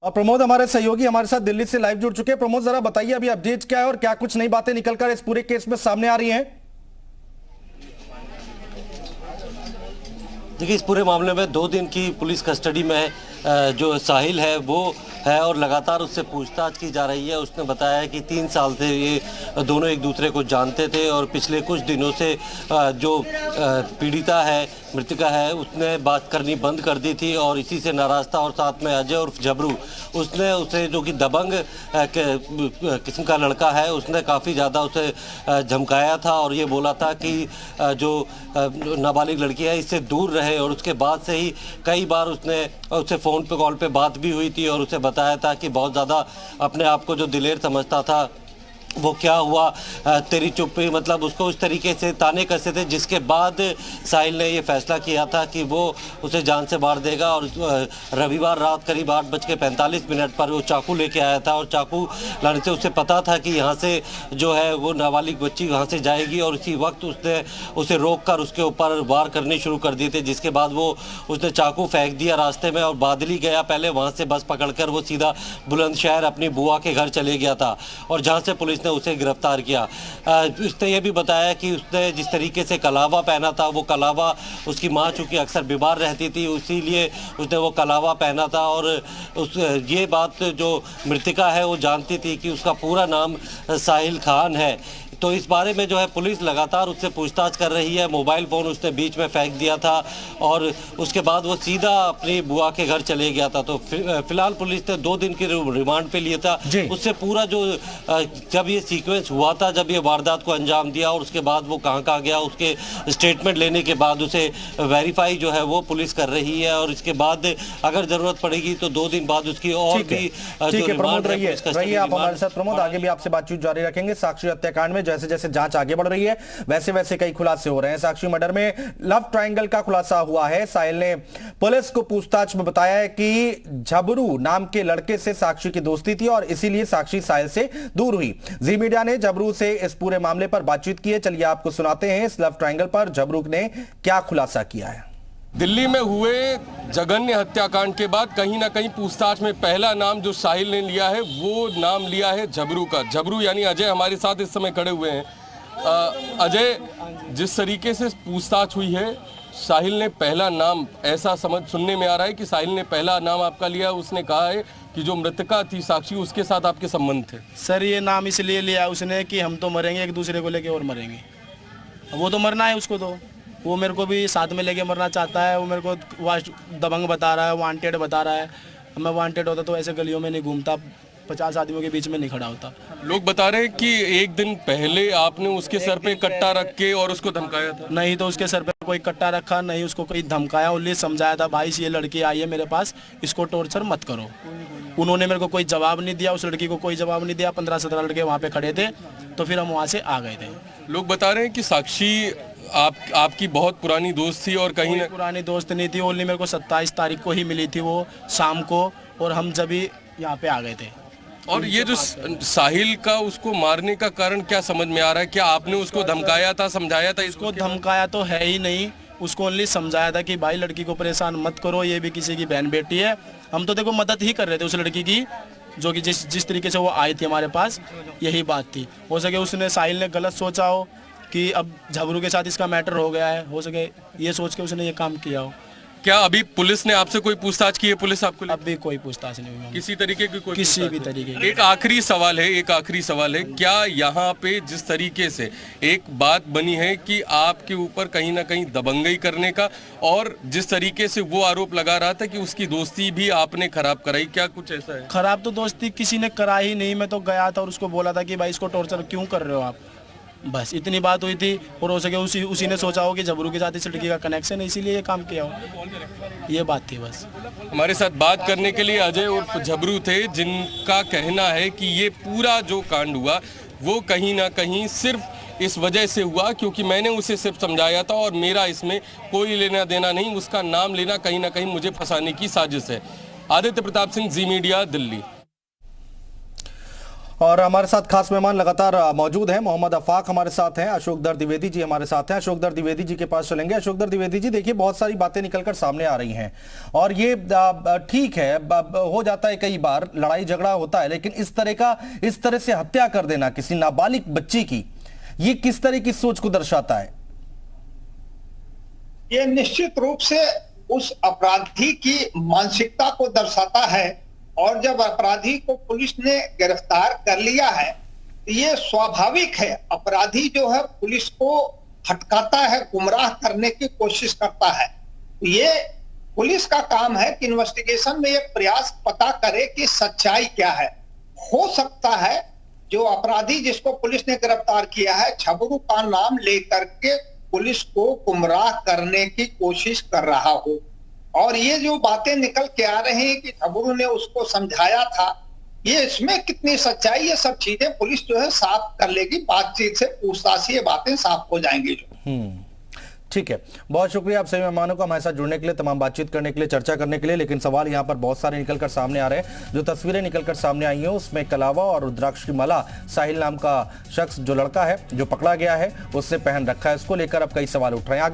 और प्रमोद हमारे सहयोगी हमारे साथ दिल्ली से लाइव जुड़ चुके हैं। प्रमोद, जरा बताइए अभी अपडेट क्या है और क्या कुछ नई बातें निकलकर इस पूरे केस में सामने आ रही हैं? देखिए, इस पूरे मामले में 2 दिन की पुलिस कस्टडी में जो साहिल है वो है और लगातार उससे पूछताछ की जा रही है। उसने बताया कि 3 साल से ये दोनों एक दूसरे को जानते थे और पिछले कुछ दिनों से जो पीड़िता है, मृतिका है, उसने बात करनी बंद कर दी थी और इसी से नाराज था। और साथ में अजय उर्फ जबरू, उसने उसे, जो कि दबंग किस्म का लड़का है, उसने काफ़ी ज़्यादा उसे धमकाया था और ये बोला था कि जो नाबालिग लड़की है इससे दूर रहे। और उसके बाद से ही कई बार उससे फ़ोन पे कॉल पे बात भी हुई थी और उसे बताया था कि बहुत ज़्यादा अपने आप को जो दिलेर समझता था, वो क्या हुआ तेरी चुप्पी, मतलब उसको उस तरीके से ताने कसते थे। जिसके बाद साहिल ने ये फैसला किया था कि वो उसे जान से मार देगा। और रविवार रात करीब 8:45 पर वो चाकू लेके आया था और चाकू लाने से उसे पता था कि यहाँ से जो है वो नाबालिग बच्ची वहाँ से जाएगी और इसी वक्त उसने उसे रोक कर उसके ऊपर वार करने शुरू कर दिए थे। जिसके बाद उसने चाकू फेंक दिया रास्ते में और बादली गया पहले, वहाँ से बस पकड़कर वो सीधा बुलंदशहर अपनी बुआ के घर चले गया था और जहाँ से पुलिस ने उसे गिरफ्तार किया। उसने ये भी बताया कि उसने जिस तरीके से कलावा पहना था, वो कलावा उसकी माँ चूँकि अक्सर बीमार रहती थी, इसीलिए उसने वो कलावा पहना था। और ये बात जो मृतिका है वो जानती थी कि उसका पूरा नाम साहिल खान है। तो इस बारे में जो है पुलिस लगातार उससे पूछताछ कर रही है। मोबाइल फ़ोन उसने बीच में फेंक दिया था और उसके बाद वो सीधा अपनी बुआ के घर चले गया था। तो फिलहाल पुलिस ने 2 दिन की रिमांड पे लिया था। उससे पूरा जो जब ये सीक्वेंस हुआ था, जब ये वारदात को अंजाम दिया और उसके बाद वो कहाँ गया, उसके स्टेटमेंट लेने के बाद उसे वेरीफाई जो है वो पुलिस कर रही है। और इसके बाद अगर ज़रूरत पड़ेगी तो 2 दिन बाद उसकी और भी प्रमोद रहिए आप हमारे साथ। प्रमोद, आगे भी आपसे बातचीत जारी रखेंगे। साक्षी हत्याकांड में जैसे जैसे जांच आगे बढ़ रही है वैसे वैसे कई खुलासे हो रहे हैं। साक्षी मर्डर में लव ट्रायंगल का खुलासा हुआ है। साहिल ने पुलिस को पूछताछ में बताया है कि झबरू नाम के लड़के से साक्षी की दोस्ती थी और इसीलिए साक्षी साहिल से दूर हुई। जी मीडिया ने झबरू से इस पूरे मामले पर बातचीत की है। चलिए आपको सुनाते हैं इस लव ट्रायंगल पर झबरू ने क्या खुलासा किया है। दिल्ली में हुए जघन्य हत्याकांड के बाद कहीं ना कहीं पूछताछ में पहला नाम जो साहिल ने लिया है वो नाम लिया है झबरू का। झबरू यानी अजय हमारे साथ इस समय खड़े हुए हैं। अजय, जिस तरीके से पूछताछ हुई है, साहिल ने पहला नाम, ऐसा सुनने में आ रहा है कि साहिल ने पहला नाम आपका लिया। उसने कहा है कि जो मृतका थी साक्षी, उसके साथ आपके संबंध थे। सर, ये नाम इसलिए लिया उसने कि हम तो मरेंगे एक दूसरे को लेके और मरेंगे। वो तो मरना है उसको, तो वो मेरे को भी साथ में लेके मरना चाहता है। वो मेरे को दबंग बता रहा है, वांटेड बता रहा है। मैं वांटेड होता तो ऐसे गलियों में नहीं घूमता, 50 आदमियों के बीच में नहीं खड़ा होता। लोग बता रहे हैं कि एक दिन पहले आपने उसके सर पे कट्टा रख के और उसको धमकाया था। नहीं, तो उसके सर पे कोई कट्टा रखा नहीं, उसको कोई धमकाया। उन्हें समझाया था, भाई ये लड़की आई है मेरे पास, इसको टॉर्चर मत करो। उन्होंने मेरे को कोई जवाब नहीं दिया, उस लड़की को कोई जवाब नहीं दिया। 15-17 लड़के वहाँ पे खड़े थे, तो फिर हम वहाँ से आ गए थे। लोग बता रहे हैं कि साक्षी आपकी बहुत पुरानी दोस्त थी और कहीं ना पुरानी दोस्त नहीं थी। ओनली मेरे को 27 तारीख को ही मिली थी वो शाम को, और हम जब भी यहाँ पे आ गए थे। और ये जो साहिल का उसको मारने का कारण क्या समझ में आ रहा है? क्या आपने उसको धमकाया था, समझाया था? इसको धमकाया तो है ही नहीं, उसको ओनली समझाया था कि भाई लड़की को परेशान मत करो, ये भी किसी की बहन बेटी है। हम तो देखो मदद ही कर रहे थे उस लड़की की, जो कि जिस तरीके से वो आई थी हमारे पास, यही बात थी। हो सके उसने, साहिल ने गलत सोचा हो कि अब झबरू के साथ इसका मैटर हो गया है, हो सके ये सोच के उसने ये काम किया हो। क्या अभी पुलिस ने आपसे कोई पूछताछ की है? पुलिस आपको अभी कोई पूछताछ नहीं हुई किसी तरीके की? कोई किसी भी तरीके की। एक आखिरी सवाल है, क्या यहाँ पे जिस तरीके से एक बात बनी है कि आपके ऊपर कहीं ना कहीं दबंगई करने का, और जिस तरीके से वो आरोप लगा रहा था कि उसकी दोस्ती भी आपने खराब कराई, क्या कुछ ऐसा है? खराब तो दोस्ती किसी ने करा ही नहीं। मैं तो गया था और उसको बोला था कि भाई इसको टॉर्चर क्यों कर रहे हो आप, बस इतनी बात हुई थी। और हो सके उसी ने सोचा हो कि झबरू के साथ इस लड़की का कनेक्शन है, इसीलिए ये काम किया हो, ये बात थी बस। हमारे साथ बात करने के लिए अजय उर्फ झबरू थे, जिनका कहना है कि ये पूरा जो कांड हुआ वो कहीं ना कहीं सिर्फ इस वजह से हुआ क्योंकि मैंने उसे सिर्फ समझाया था और मेरा इसमें कोई लेना देना नहीं, उसका नाम लेना कहीं ना कहीं मुझे फंसाने की साजिश है। आदित्य प्रताप सिंह, जी मीडिया, दिल्ली। और हमारे साथ खास मेहमान लगातार मौजूद हैं। मोहम्मद अफाक हमारे साथ हैं, अशोकदर द्विवेदी जी हमारे साथ हैं। अशोकदर द्विवेदी जी के पास चलेंगे। अशोकदर द्विवेदी जी, देखिए बहुत सारी बातें निकलकर सामने आ रही हैं और ये ठीक है, हो जाता है कई बार, लड़ाई झगड़ा होता है, लेकिन इस तरह से हत्या कर देना किसी नाबालिग बच्ची की, ये किस तरह की सोच को दर्शाता है? ये निश्चित रूप से उस अपराधी की मानसिकता को दर्शाता है। और जब अपराधी को पुलिस ने गिरफ्तार कर लिया है तो ये स्वाभाविक है, अपराधी जो है पुलिस को भटकाता है, गुमराह करने की कोशिश करता है। ये पुलिस का काम है कि इन्वेस्टिगेशन में ये प्रयास पता करे कि सच्चाई क्या है। हो सकता है जो अपराधी जिसको पुलिस ने गिरफ्तार किया है झबरू का नाम लेकर के पुलिस को गुमराह करने की कोशिश कर रहा हो, और ये जो बातें निकल के आ रही हैं कि झबरू ने उसको समझाया था, ये इसमें कितनी सच्चाई, ये सब चीजें पुलिस जो है साफ कर लेगी, बातचीत से पूछताछ से ये बातें साफ हो जाएंगी। ठीक है, बहुत शुक्रिया आप सभी मेहमानों का हमारे साथ जुड़ने के लिए, तमाम बातचीत करने के लिए, चर्चा करने के लिए। लेकिन सवाल यहाँ पर बहुत सारे निकलकर सामने आ रहे हैं। जो तस्वीरें निकलकर सामने आई हैं उसमें कलावा और रुद्राक्ष की माला साहिल नाम का शख्स, जो लड़का है जो पकड़ा गया है, उससे पहन रखा है। इसको लेकर अब कई सवाल उठ रहे हैं। आगे